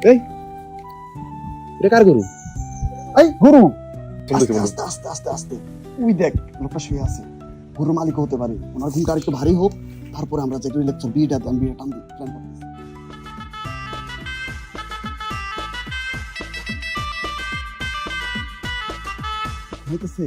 এই এটা কার গরু? এই গরু আস্তে আস্তে আস্তে আস্তে আস্তে ওই দেখ লোকটা শুয়ে আছে, গরুর মালিক হতে পারে। ওনার ঘুমটা একটু ভারী হোক, তারপরে আমরা যে লেকচার বিয়েটা টান দিই প্ল্যান করতেছি। হইতেছে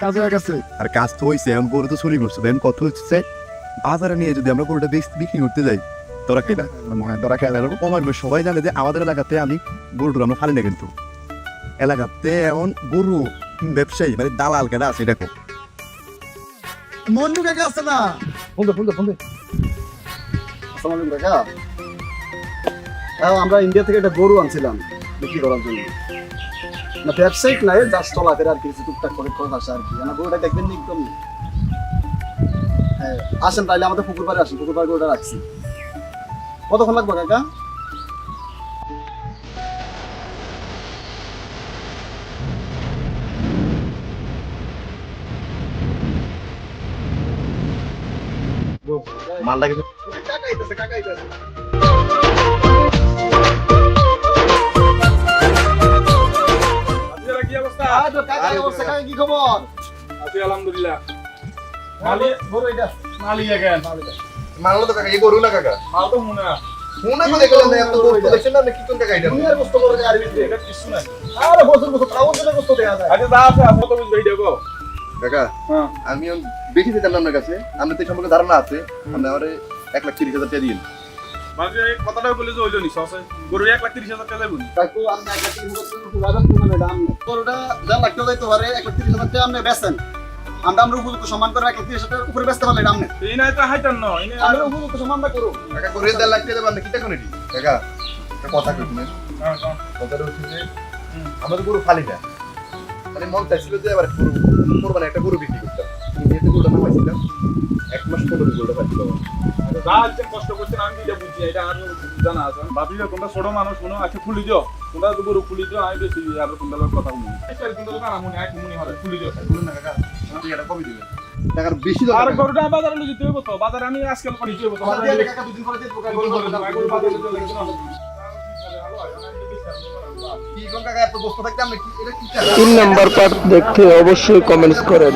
কাজ হয়ে গেছে। আর কাজ তো হয়েছে, এখন গরু তো চুরি করছে। এখন কত হচ্ছে বাজারে নিয়ে যদি আমরা গরুটা বিক্রি করতে যাই, তোরা কেনা তোরা খেলা কমার সবাই জানে যে আমাদের এলাকাতে আমি গরুটা আমরা ফালি না, কিন্তু এলাকাতে এখন গরু ব্যবসায়ী মানে দালাল কেনা আছে। দেখো মন্টু কাকা আছে না? ফোন দে। আসসালামু আলাইকুম কাকা। আমরা ইন্ডিয়া থেকে একটা গরু আনছিলাম বিক্রি করার জন্য। না ব্যবসায়িক নাই, জাস্ট চলাফেরা আর কি, কিছু টুকটাক করে খরচ আসে আর কি। আমার গরুটা দেখবেন না একদম। হ্যাঁ আসেন তাইলে আমাদের পুকুর পাড়ে আসেন, পুকুর পাড়ে গরুটা রাখছি। কতক্ষণ লাগবে কাকা? মালটা কিন্তু কাকা আইতাছে। কি অবস্থা? কাকা অবস্থা, কাকা কি খবর? আছি আলহামদুলিল্লাহ। গরু এটা মালি এখন মানলো তো কাকা, এই গরু না কাকা। মাল তো মুনা মনে করে দেখলাম না, এত গরু দেখছেন না, কি কোন কাকা এটা? দুনিয়ার বস্তু বড় গাড়ি ভিতরে। এটা কিছু নাই। আরে বছর খাওয়ার জন্য বস্তু দেয়া যায়। আচ্ছা যা আছে আপনি তো বুঝবেই দেখো। কাকা হ্যাঁ আমি বেশি দিতাম না আপনার কাছে, আপনার তো এই সম্পর্কে ধারণা আছে। আপনি আমার 1,30,000 টাকা দিন। মানে এই কথাটা বলে যে হইলো নি সসে গরু 1,30,000 টাকা যাবেন। কাকু আমি 1,30,000 পুরাদান কোন ম্যাডাম গরুটা যা লাগতে যাইতে পারে 1,30,000 টাকা আপনি বেচেন। আমরা উপযুক্ত সম্মান করে 1,30,000 টাকার উপরে বেচতে পারলে আপনি। এই নাই তো হাইতান না ইনি আর আমরা উপযুক্ত সম্মানটা করো। কাকা গরু 1,50,000 টাকা দেবেন না, কি টাকা নেটি? কাকা একটা কথা কই শুনেন। হ্যাঁ কথাটা হচ্ছে যে আমাদের গরু ফালি না, মানে মন চাইছিল যে আবার গরু কোরবানি একটা গরু বিক্রি করতাম। ইন্ডিয়াতে গরুটা নামাইছিলাম, 1 মাস পরে গরুটা পাচ্ছিল। আচ্ছা যা আছে কষ্ট করছেন আমি এটা বুঝি, এটা আর জানা আছে। ভাবি তোমরা ছোট মানুষ শুনো, আচ্ছা খুলি দিও, তোমরা তো গরু খুলি দিও, আমি বেশি আর তোমরা কথা শুনি। আচ্ছা কিন্তু তো না মনে হয় মনে হয় খুলি দিও। বলুন না কাকা, আপনি এটা কবে দিবেন? টাকার বেশি আর দরকার। গরুটা বাজারে নিয়ে যেতে হবে তো, বাজারে আমি আজকাল করে দিতে হবে তো। বাজারে কাকা দুদিন পরে দিতে গরু বাজারে যেতে লাগবে না। কি কোন কাকা এত বস্তু থাকতে আপনি কি এটা কি চান? 3 নাম্বার পার্ট দেখতে অবশ্যই কমেন্টস করেন।